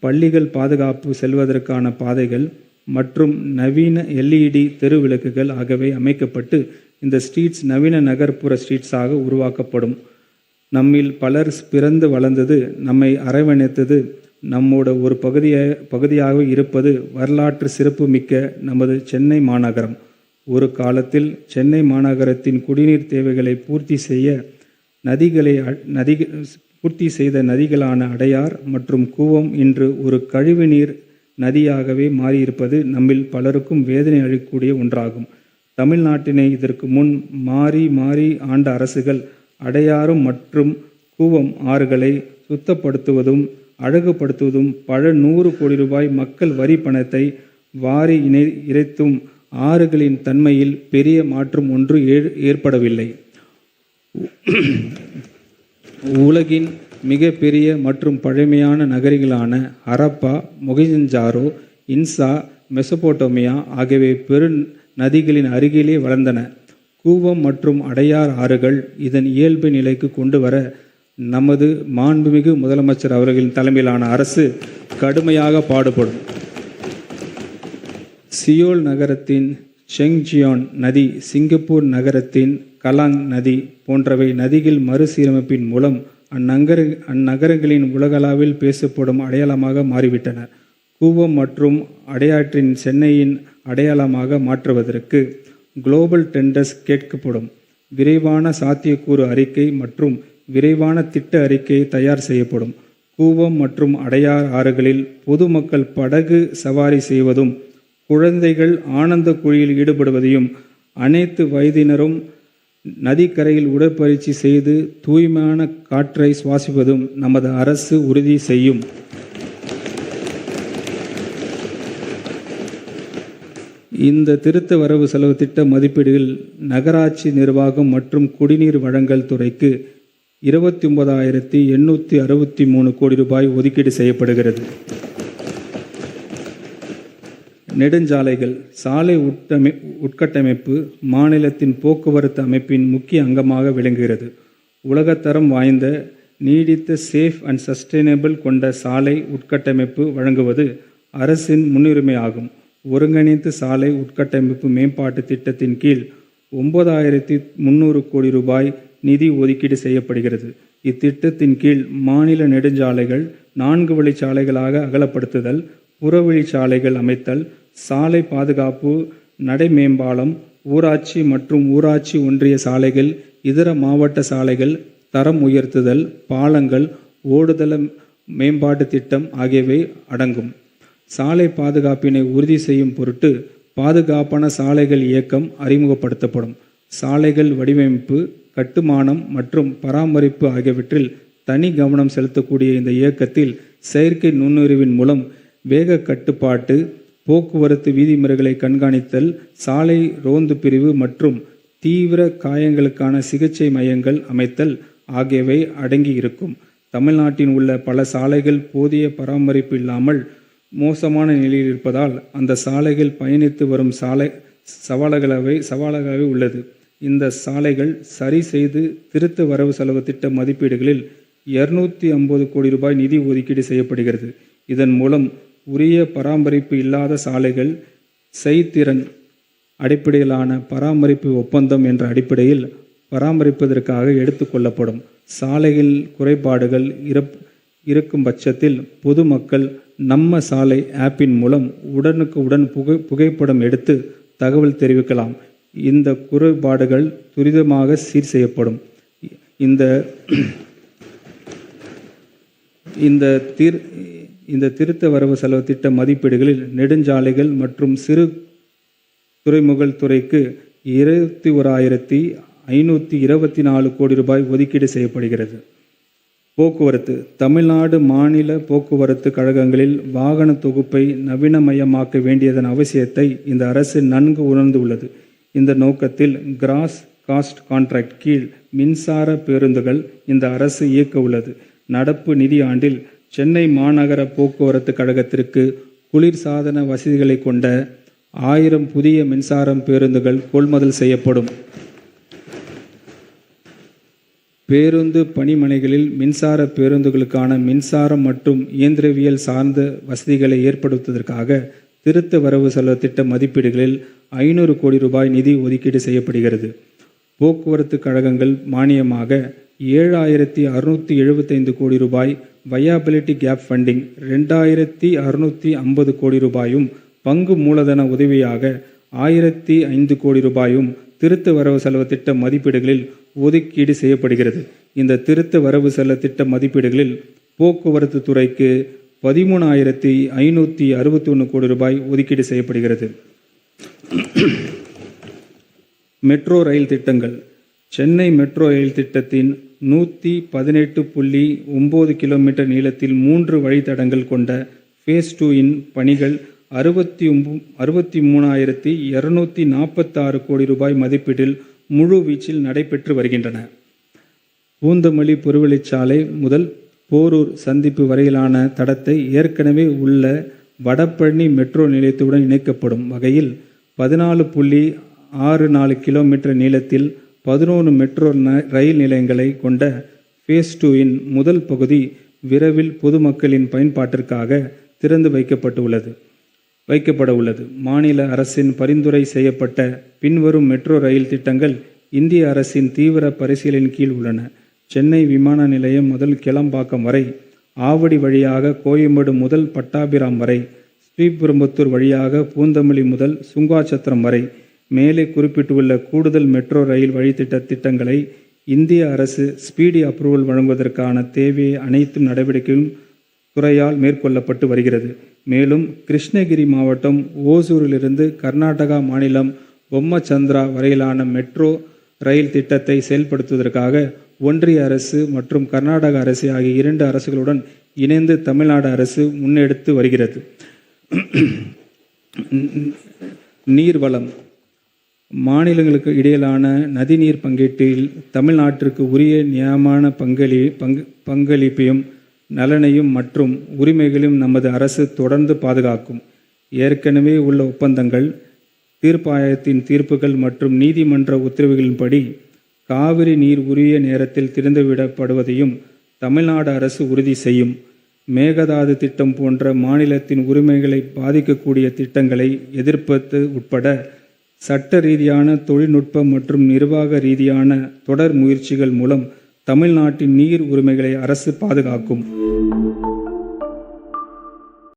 பள்ளிகள் பாதுகாப்பு செல்வதற்கான பாதைகள் மற்றும் நவீன LED தெரு விளக்குகள் ஆகியவை அமைக்கப்பட்டு இந்த ஸ்ட்ரீட்ஸ் நவீன நகர்ப்புற ஸ்ட்ரீட்ஸாக உருவாக்கப்படும். நம்மில் பலர் பிறந்து வளர்ந்தது, நம்மை அரவணைத்தது, நம்மோட ஒரு பகுதியாக இருப்பது வரலாற்று சிறப்பு மிக்க நமது சென்னை மாநகரம். ஒரு காலத்தில் சென்னை மாநகரத்தின் குடிநீர் தேவைகளை பூர்த்தி செய்த நதிகளான அடையார் மற்றும் கூவம் இன்று ஒரு கழிவுநீர் நதியாகவே மாறியிருப்பது நம்மில் பலருக்கும் வேதனை அளிக்கக்கூடிய ஒன்றாகும். தமிழ்நாட்டினை இதற்கு முன் மாறி ஆண்ட அரசுகள் அடையாறு மற்றும் கூவம் ஆறுகளை சுத்தப்படுத்துவதும் அழகுபடுத்துவதும் பல 100 கோடி ரூபாய் மக்கள் வரி பணத்தை வாரி இறைத்தும் ஆறுகளின் தன்மையில் பெரிய மாற்றம் ஒன்று ஏற்படவில்லை. உலகின் மிக பெரிய மற்றும் பழமையான நகரிகளான ஹரப்பா, மொஹெஞ்சதாரோ, இன்சா, மெசபோட்டோமியா ஆகியவை பெரு நதிகளின் அருகிலே வளர்ந்தன. கூவம் மற்றும் அடையார் ஆறுகள் இதன் இயல்பு நிலைக்கு கொண்டு வர நமது மாண்புமிகு முதலமைச்சர் அவர்களின் தலைமையிலான அரசு கடுமையாக பாடுபடும். சியோல் நகரத்தின் செங்ஜியான் நதி, சிங்கப்பூர் நகரத்தின் கலாங் நதி போன்றவை நதிகள் மறுசீரமைப்பின் மூலம் அந்நகரங்களின் உலகளவில் பேசப்படும் அடையாளமாக மாறிவிட்டன. கூவம் மற்றும் அடையாற்றின் சென்னையின் அடையாளமாக மாற்றுவதற்கு குளோபல் டெண்டர்ஸ் கேட்கப்படும். விரைவான சாத்தியக்கூறு அறிக்கை மற்றும் விரைவான திட்ட அறிக்கை தயார் செய்யப்படும். கூவம் மற்றும் அடையார் ஆறுகளில் பொதுமக்கள் படகு சவாரி செய்வதும் குழந்தைகள் ஆனந்த குழியில் ஈடுபடுவதையும் அனைத்து வயதினரும் நதிக்கரையில் உடற்பயிற்சி செய்து தூய்மையான காற்றை சுவாசிப்பதும் நமது அரசு உறுதி செய்யும். இந்த திருத்த வரவு செலவு திட்ட மதிப்பீடுகள் நகராட்சி நிர்வாகம் மற்றும் குடிநீர் வழங்கல் துறைக்கு 29,863 கோடி ரூபாய் ஒதுக்கீடு செய்யப்படுகிறது. நெடுஞ்சாலைகள், சாலை உட்கட்டமைப்பு மாநிலத்தின் போக்குவரத்து அமைப்பின் முக்கிய அங்கமாக விளங்குகிறது. உலகத்தரம் வாய்ந்த நீடித்த சேஃப் அண்ட் சஸ்டைனபிள் கொண்ட சாலை உட்கட்டமைப்பு வழங்குவது அரசின் முன்னுரிமை ஆகும். ஒருங்கிணைந்த சாலை உட்கட்டமைப்பு மேம்பாட்டு திட்டத்தின் கீழ் 9,300 கோடி ரூபாய் நிதி ஒதுக்கீடு செய்யப்படுகிறது. இத்திட்டத்தின் கீழ் மாநில நெடுஞ்சாலைகள் 4 வழிச்சாலைகளாக அகலப்படுத்துதல், புறவழிச்சாலைகள் அமைத்தல், சாலை பாதுகாப்பு, நடை மேம்பாலம், ஊராட்சி மற்றும் ஊராட்சி ஒன்றிய சாலைகள், இதர மாவட்ட சாலைகள் தரம் உயர்த்துதல், பாலங்கள், ஓடுதள மேம்பாட்டு திட்டம் ஆகியவை அடங்கும். சாலை பாதுகாப்பினை உறுதி செய்யும் பொருட்டு பாதுகாப்பான சாலைகள் இயக்கம் அறிமுகப்படுத்தப்படும். சாலைகள் வடிவமைப்பு, கட்டுமானம் மற்றும் பராமரிப்பு ஆகியவற்றில் தனி கவனம் செலுத்தக்கூடிய இந்த இயக்கத்தில் செயற்கை நுண்ணறிவின் மூலம் வேக கட்டுப்பாட்டு, போக்குவரத்து விதிமுறைகளை கண்காணித்தல், சாலை ரோந்து பிரிவு மற்றும் தீவிர காயங்களுக்கான சிகிச்சை மையங்கள் அமைத்தல் ஆகியவை அடங்கி இருக்கும். தமிழ்நாட்டில் உள்ள பல சாலைகள் போதிய பராமரிப்பு இல்லாமல் மோசமான நிலையில் இருப்பதால் அந்த சாலைகள் பயணித்து வரும் சவால்களாகவே உள்ளது. இந்த சாலைகள் சரி செய்து திருத்த வரவு செலவு திட்ட மதிப்பீடுகளில் 250 கோடி ரூபாய் நிதி ஒதுக்கீடு செய்யப்படுகிறது. இதன் மூலம் உரிய பராமரிப்பு இல்லாத சாலைகள் செய்திறன் அடிப்படையிலான பராமரிப்பு ஒப்பந்தம் என்ற அடிப்படையில் பராமரிப்பதற்காக எடுத்துக்கொள்ளப்படும். சாலைகள் குறைபாடுகள் இருக்கும் பட்சத்தில் பொதுமக்கள் நம்ம சாலை ஆப்பின் மூலம் உடனுக்குடன் புகைப்படம் எடுத்து தகவல் தெரிவிக்கலாம். இந்த குறைபாடுகள் துரிதமாக சீர் செய்யப்படும். இந்த திருத்த வரவு செலவு திட்ட மதிப்பீடுகளில் நெடுஞ்சாலைகள் மற்றும் சிறு துறைமுகல் துறைக்கு 21,524 கோடி ரூபாய் ஒதுக்கீடு செய்யப்படுகிறது. போக்குவரத்து, தமிழ்நாடு மாநில போக்குவரத்து கழகங்களில் வாகன தொகுப்பை நவீனமயமாக்க வேண்டியதன் அவசியத்தை இந்த அரசு நன்கு உணர்ந்துள்ளது. இந்த நோக்கத்தில் கிராஸ் காஸ்ட் கான்ட்ராக்ட் கீழ் மின்சார பேருந்துகள் இந்த அரசு இயக்க உள்ளது. நடப்பு நிதி ஆண்டில் சென்னை மாநகர போக்குவரத்து கழகத்திற்கு குளிர்சாதன வசதிகளை கொண்ட 1000 புதிய மின்சார பேருந்துகள் கொள்முதல் செய்யப்படும். பேருந்து பணிமனைகளில் மின்சார பேருந்துகளுக்கான மின்சாரம் மற்றும் இயந்திரவியல் சார்ந்த வசதிகளை ஏற்படுத்துவதற்காக திருத்த வரவு செலவு திட்ட மதிப்பீடுகளில் 500 கோடி ரூபாய் நிதி ஒதுக்கீடு செய்யப்படுகிறது. போக்குவரத்து கழகங்கள் மானியமாக 7,675 கோடி ரூபாய், வயாபிலிட்டி கேப் ஃபண்டிங் 2,650 கோடி ரூபாயும், பங்கு மூலதன உதவியாக 1,005 கோடி ரூபாயும் திருத்த வரவு செலவு திட்ட மதிப்பீடுகளில் ஒதுக்கீடு செய்யப்படுகிறது. இந்த திருத்த வரவு செலவு திட்ட மதிப்பீடுகளில் போக்குவரத்து துறைக்கு 13,561 கோடி ரூபாய் ஒதுக்கீடு செய்யப்படுகிறது. மெட்ரோ ரயில் திட்டங்கள். சென்னை மெட்ரோ ரயில் திட்டத்தின் 118.9 கிலோமீட்டர் நீளத்தில் 3 வழித்தடங்கள் கொண்ட ஃபேஸ் 2 இன் பணிகள் 63,246 கோடி ரூபாய் மதிப்பீட்டில் முழு வீச்சில் நடைபெற்று வருகின்றன. பூந்தமல்லி புறவழிச்சாலை முதல் போரூர் சந்திப்பு வரையிலான தடத்தை ஏற்கனவே உள்ள வடபழனி மெட்ரோ நிலையத்துடன் இணைக்கப்படும் வகையில் 14.64 கிலோமீட்டர் நீளத்தில் 11 மெட்ரோ ரயில் நிலையங்களை கொண்ட ஃபேஸ் 2 இன் முதல் பகுதி விரைவில் பொதுமக்களின் பயன்பாட்டிற்காக திறந்து வைக்கப்பட உள்ளது. மாநில அரசின் பரிந்துரை செய்யப்பட்ட பின்வரும் மெட்ரோ ரயில் திட்டங்கள் இந்திய அரசின் தீவிர பரிசீலனையின் கீழ் உள்ளன. சென்னை விமான நிலையம் முதல் கிளம்பாக்கம் வரை, ஆவடி வழியாக கோயம்பேடு முதல் பட்டாபிராம் வரை, ஸ்ரீபெரும்புத்தூர் வழியாக பூந்தமல்லி முதல் சுங்காச்சத்திரம் வரை. மேலே குறிப்பிட்டுள்ள கூடுதல் மெட்ரோ ரயில் வழித்திட்ட திட்டங்களை இந்திய அரசு ஸ்பீடி அப்ரூவல் வழங்குவதற்கான தேவையை அனைத்து நடவடிக்கையும் துறையால் மேற்கொள்ளப்பட்டு வருகிறது. மேலும் கிருஷ்ணகிரி மாவட்டம் ஓசூரிலிருந்து கர்நாடகா மாநிலம் பொம்மச்சந்திரா வரையிலான மெட்ரோ ரயில் திட்டத்தை செயல்படுத்துவதற்காக ஒன்றிய அரசு மற்றும் கர்நாடக அரசு ஆகிய 2 அரசுகளுடன் இணைந்து தமிழ்நாடு அரசு முன்னெடுத்து வருகிறது. நீர்வளம். மாநிலங்களுக்கு இடையிலான நதிநீர் பங்கீட்டில் தமிழ்நாட்டிற்கு உரிய நியாயமான பங்களிப்பையும் நலனையும் மற்றும் உரிமைகளையும் நமது அரசு தொடர்ந்து பாதுகாக்கும். ஏற்கனவே உள்ள ஒப்பந்தங்கள், தீர்ப்பாயத்தின் தீர்ப்புகள் மற்றும் நீதிமன்ற உத்தரவுகளின்படி காவிரி நீர் உரிய நேரத்தில் திறந்துவிடப்படுவதையும் தமிழ்நாடு அரசு உறுதி செய்யும். மேகதாது திட்டம் போன்ற மாநிலத்தின் உரிமைகளை பாதிக்கக்கூடிய திட்டங்களை எதிர்ப்பது உட்பட சட்ட ரீதியான, தொழில்நுட்ப மற்றும் நிர்வாக ரீதியான தொடர் முயற்சிகள் மூலம் தமிழ்நாட்டின் நீர் உரிமைகளை அரசு பாதுகாக்கும்.